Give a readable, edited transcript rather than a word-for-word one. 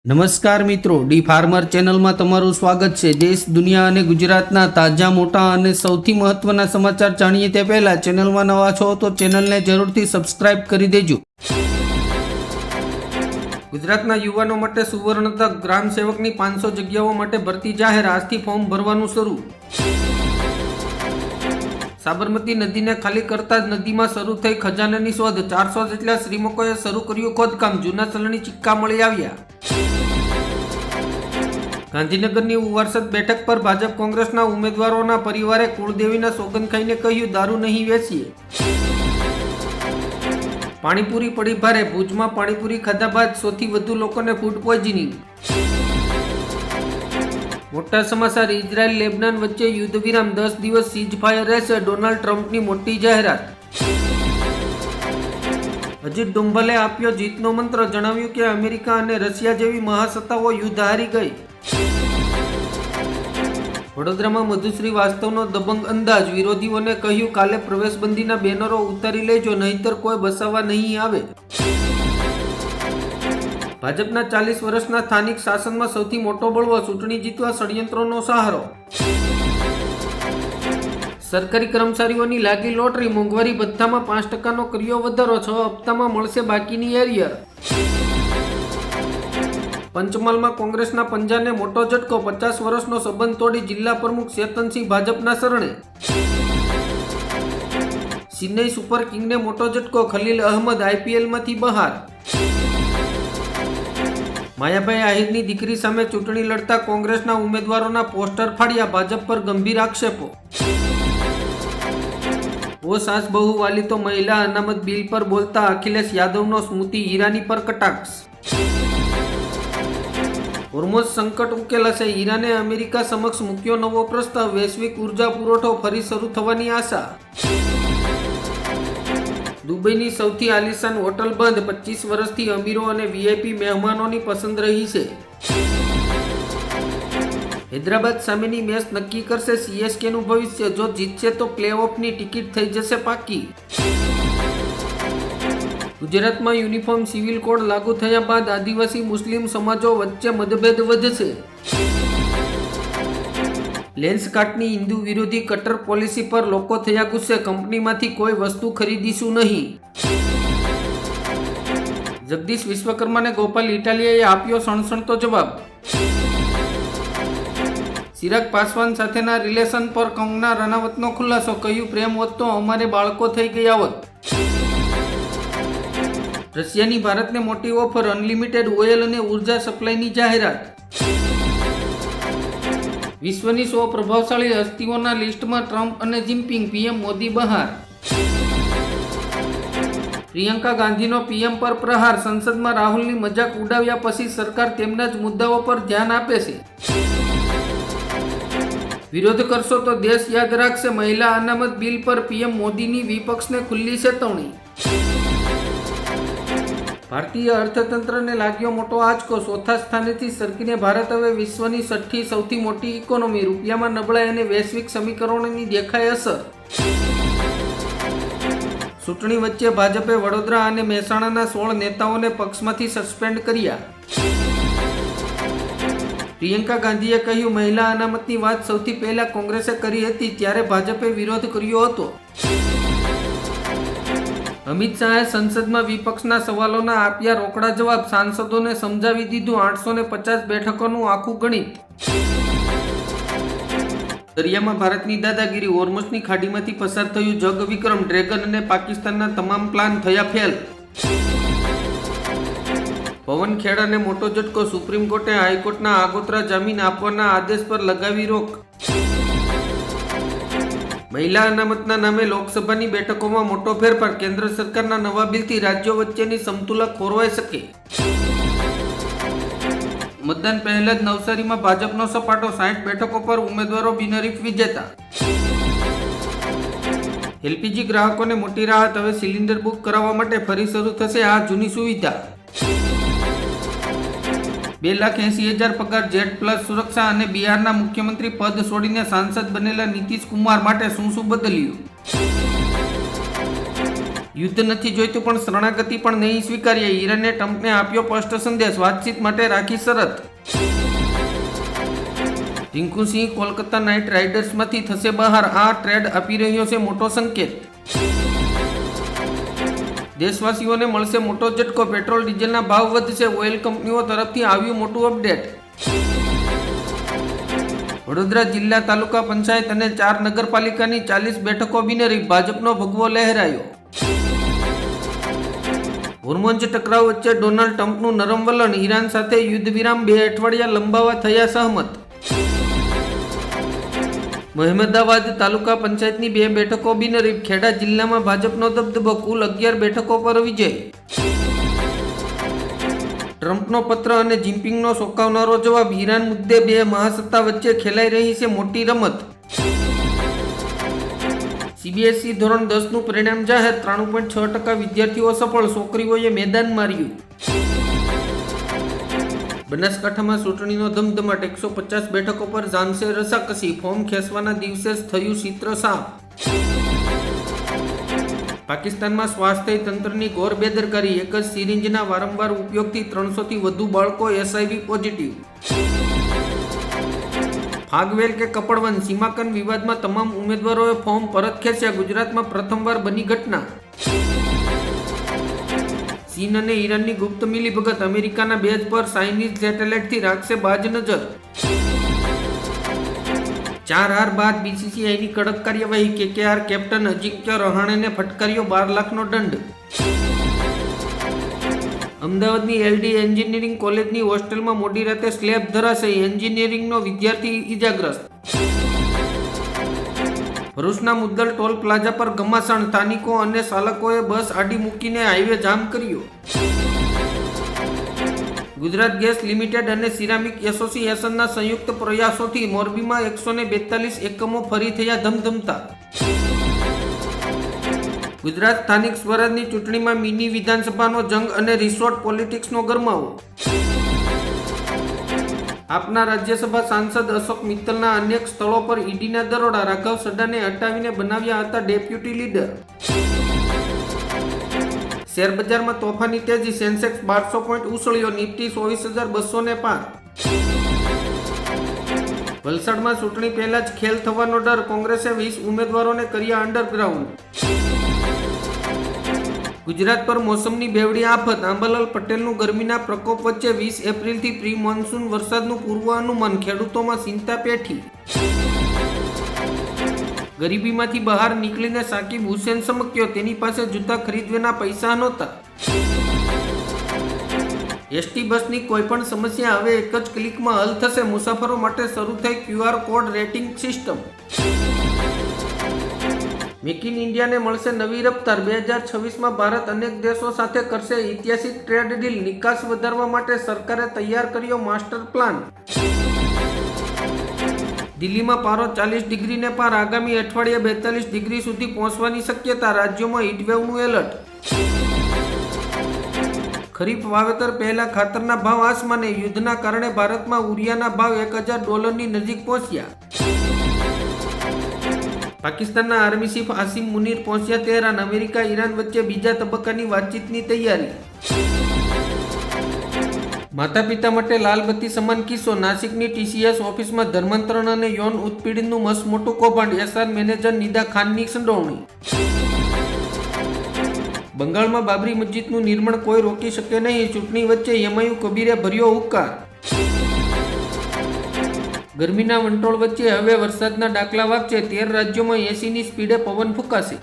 નમસ્કાર મિત્રો, D farmer ચેનલમાં તમારું સ્વાગત છે। દેશ, દુનિયા અને ગુજરાતના તાજા, મોટા અને સૌથી મહત્વના સમાચાર જાણીએ તે પહેલા ચેનલમાં નવા છો તો ચેનલને જરૂરથી સબસ્ક્રાઇબ કરી દેજો। ગુજરાતના યુવાનો માટે સુવર્ણ તક, ગ્રામ સેવકની 500 જગ્યાઓ માટે ભરતી જાહેર, આજથી ફોર્મ ભરવાનું શરૂ। સાબરમતી નદીને ખાલી કરતા જ નદીમાં શરૂ થઈ ખજાનાની શોધ, 400 જેટલા શ્રીમકોએ શરૂ કર્યું ખોદકામ, જૂના ચલણી સિક્કા મળી આવ્યા। ગાંધીનગરની ઉવારસદ બેઠક પર ભાજપ કોંગ્રેસના ઉમેદવારોના પરિવારે કુળદેવીના સોગંદ ખાઈને કહ્યું, દારૂ નહીં વેચીએ। પાણીપુરી પડી ભારે, ભુજમાં પાણીપુરી ખાધા બાદ સૌથી વધુ લોકોને ફૂડ પોઈઝનિંગ। મોટા સમાચાર, ઇઝરાયલ લેબનાન વચ્ચે યુદ્ધ વિરામ, 10 દિવસ સીઝ ફાયર રહેશે, ડોનાલ્ડ ટ્રમ્પની મોટી જાહેરાત। અજીત ડોભાલે આપ્યો જીતનો મંત્ર, જણાવ્યું કે અમેરિકા અને રશિયા જેવી મહાસત્તાઓ યુદ્ધ હારી ગઈ। વડોદરામાં મધુ શ્રીવાસ્તવનો દબંગ અંદાજ, વિરોધીઓને કહ્યું કાલે પ્રવેશબંધીના બેનરો ઉતારી લેજો, નહીંતર કોઈ બસાવવા નહીં આવે। ભાજપના 40 વર્ષના સ્થાનિક શાસનમાં સૌથી મોટો બળવો, ચૂંટણી જીતવા ષડયંત્રોનો સહારો। સરકારી કર્મચારીઓની લાગી લોટરી, મોંઘવારી ભથ્થામાં 5%નો કર્યો વધારો, 6 હપ્તામાં મળશે બાકીની એરિયર। પંચમહાલમાં કોંગ્રેસના પંજાને મોટો ઝટકો, 50 વર્ષનો સંબંધ તોડી જિલ્લા પ્રમુખ ચેતનસિંહ ભાજપના શરણે। ચેન્નઈ સુપર કિંગને મોટો ઝટકો, ખલીલ અહમદ આઈપીએલમાંથી બહાર। માયાભાઈ આહિરની દીકરી સામે ચૂંટણી લડતા કોંગ્રેસના ઉમેદવારોના પોસ્ટર ફાડ્યા, ભાજપ પર ગંભીર આક્ષેપો। ઓ સાસ બહુ વાલી તો મહિલા અનામત બિલ પર બોલતા અખિલેશ યાદવનો સ્મૃતિ ઈરાની પર કટાક્ષ। હોર્મોઝ સંકટ ઉકેલાશે, ઈરાને અમેરિકા સમક્ષ મૂક્યો નવો પ્રસ્તાવ, વૈશ્વિક ઉર્જા પુરવઠો ફરી શરૂ થવાની આશા। દુબઈની સૌથી આલિશાન હોટલ બંધ, 25 વર્ષથી અમીરો અને વીઆઈપી મહેમાનોની પસંદ રહી છે। હૈદરાબાદ સામેની મેચ નક્કી કરશે સીએસકેનું ભવિષ્ય, જો જીતશે તો પ્લેઓફની ટિકિટ થઈ જશે પાકી। ગુજરાતમાં યુનિફોર્મ સિવિલ કોડ લાગુ થયા બાદ આદિવાસી મુસ્લિમ સમાજો વચ્ચે મતભેદ વધશે। લેન્સકાર્ટની હિન્દુ વિરોધી કટ્ટર પોલિસી પર લોકો થયા ગુસ્સે, કંપનીમાંથી કોઈ વસ્તુ ખરીદીશું નહીં। જગદીશ વિશ્વકર્માને ગોપાલ ઇટાલિયાએ આપ્યો સણસણતો જવાબ। ચિરાગ પાસવાન સાથેના રિલેશન પર કંગના રનાવતનો ખુલાસો, કહ્યું પ્રેમ હોત તો અમારે બાળકો થઈ ગયા હોત। રશિયાની ભારતને મોટી ઓફર, અનલિમિટેડ ઓઇલ અને ઉર્જા સપ્લાયની જાહેરાત। વિશ્વની 100 પ્રભાવશાળી હસ્તીઓના લિસ્ટમાં ટ્રમ્પ અને જિનપિંગ, પીએમ મોદી બહાર। પ્રિયંકા ગાંધીનો પીએમ પર પ્રહાર, સંસદમાં રાહુલની મજાક ઉડાવ્યા પછી સરકાર તેમના જ મુદ્દાઓ પર ધ્યાન આપે છે। વિરોધ કરશો તો દેશ યાદ રાખશે, મહિલા અનામત બિલ પર પીએમ મોદીની વિપક્ષને ખુલ્લી ચેતવણી। ભારતીય અર્થતંત્રને લાગ્યો મોટો આંચકો, ચોથા સ્થાનેથી સરકીને ભારત હવે વિશ્વની 6ઠી સૌથી મોટી ઇકોનોમી, રૂપિયામાં નબળાઈ અને વૈશ્વિક સમીકરણોની દેખાય અસર। ચૂંટણી વચ્ચે ભાજપે વડોદરા અને મહેસાણાના 16 નેતાઓને પક્ષમાંથી સસ્પેન્ડ કર્યા। પ્રિયંકા ગાંધીએ કહ્યું મહિલા અનામતની વાત સૌથી પહેલા કોંગ્રેસે કરી હતી, ત્યારે ભાજપે વિરોધ કર્યો હતો। અમિત શાહે સંસદમાં વિપક્ષના સવાલોના આપ્યા રોકડા જવાબ, સાંસદોને સમજાવી દીધું 850 બેઠકોનું આખું ગણિત। દરિયામાં ભારતની દાદાગીરી, હોર્મુઝની ખાડીમાંથી પસાર થયું જગ વિક્રમ, ડ્રેગન અને પાકિસ્તાનના તમામ પ્લાન થયા ફેલ। પવન ખેડાને મોટો ઝટકો, સુપ્રીમ કોર્ટે હાઈકોર્ટના આગોતરા જામીન આપવાના આદેશ પર લગાવી રોક। મહિલા અનામતના નામે લોકસભાની બેઠકોમાં મોટો ફેરફાર, કેન્દ્ર સરકારના નવા બિલથી રાજ્યો વચ્ચેની સમતુલા ખોરવાઈ શકે। મતદાન પહેલા જ નવસારીમાં ભાજપનો સપાટો, 60 બેઠકો પર ઉમેદવારો બિનહરીફ વિજેતા। એલપીજી ગ્રાહકોને મોટી રાહત, હવે સિલિન્ડર બુક કરાવવા માટે ફરી શરૂ થશે આ જૂની સુવિધા। 2,80,000 પગાર, જેટ પ્લસ સુરક્ષા અને બિહારના મુખ્યમંત્રી પદ છોડીને સાંસદ બનેલા નીતિશ કુમાર માટે શું બદલ્યું? યુદ્ધ નથી જોઈતું પણ શરણાગતિ પણ નહીં સ્વીકારીએ. ઈરાને ટ્રમ્પને આપ્યો સ્પષ્ટ સંદેશ, વાતચીત માટે રાખી શરત. રિંકુ સિંહ કોલકાતા નાઇટ રાઇડર્સમાંથી થશે બહાર, આ ટ્રેડ આપી રહ્યો છે મોટો સંકેત. દેશવાસીઓને મળશે મોટો ઝટકો, પેટ્રોલ ડીઝલના ભાવ વધશે. ઓઇલ કંપનીઓ તરફથી આવ્યું મોટું અપડેટ. વડોદરા જિલ્લા તાલુકા પંચાયત અને 4 નગરપાલિકાની 40 બેઠકો બિનહરીફ, ભાજપનો ભગવો લહેરાયો. હોર્મોન્સ ટકરાવ વચ્ચે ડોનાલ્ડ ટ્રમ્પનું નરમ વલણ, ઈરાન સાથે યુદ્ધ વિરામ 2 અઠવાડિયા લંબાવવા થયા સહમત. મહેમદાવાદ તાલુકા પંચાયતની 2 બેઠકો બિનહરીફ, ખેડા જિલ્લામાં ભાજપનો દબદબો, કુલ 11 બેઠકો પર વિજય. ટ્રમ્પનો પત્ર અને જિનપિંગનો ચોંકાવનારો જવાબ, ઈરાન મુદ્દે 2 મહાસત્તા વચ્ચે ખેલાઈ રહી છે મોટી રમત. સીબીએસઈ ધોરણ 10નું પરિણામ જાહેર, 93.6% વિદ્યાર્થીઓ સફળ, છોકરીઓએ મેદાન માર્યું. બનાસકાંઠામાં ચૂંટણીનો ધમધમાટ, 150 બેઠકો પર જામશે રસાકસી, ફોર્મ ખેંચવાના દિવસે જ થયું ચિત્ર સાફ. પાકિસ્તાનમાં સ્વાસ્થ્ય તંત્રની ઘોર બેદરકારી, એક જ સિરિંજના વારંવાર ઉપયોગથી 300થી વધુ બાળકો એચઆઈવી પોઝિટિવ. ફાગવેલ કે કપડવન, સીમાંકન વિવાદમાં તમામ ઉમેદવારોએ ફોર્મ પરત ખેંચ્યા, ગુજરાતમાં પ્રથમવાર બની ઘટના. ચીન અને ઈરાનની ગુપ્ત મિલીભગત, અમેરિકાના બેઝ પર ચાઇનીઝ સેટેલાઇટથી રાખશે બાજ નજર. 4 હાર બાદ બીસીસીઆઈની કડક કાર્યવાહી, કેકેઆર કેપ્ટન અજિંક્ય રહાણેને ફટકાર્યો 12 લાખનો દંડ. અમદાવાદની એલડી એન્જિનિયરિંગ કોલેજની હોસ્ટેલમાં મોડી રાતે સ્લેબ ધરાશે, એન્જિનિયરિંગનો વિદ્યાર્થી ઇજાગ્રસ્ત. ભરૂચના મુદ્દલ ટોલ પ્લાઝા પર ઘમાસાણ, સ્થાનિકો અને ચાલકોએ બસ આડી મૂકીને હાઈવે જામ કર્યો. ગુજરાત ગેસ લિમિટેડ અને સિરામિક એસોસિએશનના સંયુક્ત પ્રયાસોથી મોરબીમાં 142 એકમો ફરી થયા ધમધમતા. ગુજરાત સ્થાનિક સ્વરાજની ચૂંટણીમાં મિની વિધાનસભાનો જંગ અને રિસોર્ટ પોલિટિક્સનો ગરમાવો. આપના રાજ્યસભા સાંસદ અશોક મિત્તલના અનેક સ્થળો પર ઈડીના દરોડા, રાઘવ સડાને હટાવીને બનાવ્યા હતા ડેપ્યુટી લીડર. શેરબજારમાં તોફાની તેજી, સેન્સેક્સ 1200 પોઈન્ટ ઉછળ્યો, નિફ્ટી 24,200 પાર. વલસાડમાં ચૂંટણી પહેલા જ ખેલ થવાનો ડર, કોંગ્રેસે 20 ઉમેદવારોને કર્યા અંડરગ્રાઉન્ડ. ગુજરાત પર મોસમની બેવડી આફત, આંબાલાલ પટેલનું ગરમીના પ્રકોપ વચ્ચે 20 એપ્રિલથી પ્રી મોન્સૂન વરસાદનું પૂર્વ અનુમાન, ખેડૂતોમાં ચિંતા પેઠી. ગરીબીમાંથી બહાર નીકળીને સાકિબ હુસેન ચમક્યો, તેની પાસે જૂતા ખરીદવાના પૈસા નહોતા. એસટી બસની કોઈપણ સમસ્યા હવે એક જ ક્લિકમાં હલ થશે, મુસાફરો માટે શરૂ થઈ QR code rating system. Make in ઇન્ડિયાને મળશે નવી રફતાર, 2026માં ભારત અનેક દેશો સાથે કરશે ઐતિહાસિક ટ્રેડ ડીલ, નિકાસ વધારવા માટે સરકારે તૈયાર કર્યો માસ્ટર પ્લાન. દિલ્હીમાં પારો 40 ડિગ્રીને પાર, આગામી અઠવાડિયે 42 ડિગ્રી સુધી પહોંચવાની શક્યતા, રાજ્યોમાં હીટવેવનું એલર્ટ. ખરીફ વાવેતર પહેલા ખાતરના ભાવ આસમાને, યુદ્ધના કારણે ભારતમાં યુરિયાના ભાવ $1,000 નજીક પહોંચ્યા. પાકિસ્તાનના આર્મી ચીફ આસિમ મુનીર પહોંચ્યા તેહરાન, અમેરિકા ઈરાન વચ્ચે બીજા તબક્કાની વાતચીતની તૈયારી. માતા પિતા માટે લાલબત્તી સમાન કિસ્સો, નાસિકની TCS ઓફિસમાં ધર્માંતરણ અને યૌન ઉત્પીડનનું મસમોટું કૌભાંડ, એસઆર મેનેજર નિદા ખાનની સંડોવણી. બંગાળમાં બાબરી મસ્જિદનું નિર્માણ કોઈ રોકી શકે નહીં, ચૂંટણી વચ્ચે યમાયુ કબીરે ભર્યો હુંકાર. ગરમીના વંટોળ વચ્ચે હવે વરસાદના ડાકલા વાગશે, 13 રાજ્યોમાં 80ની સ્પીડે પવન ફૂંકાશે.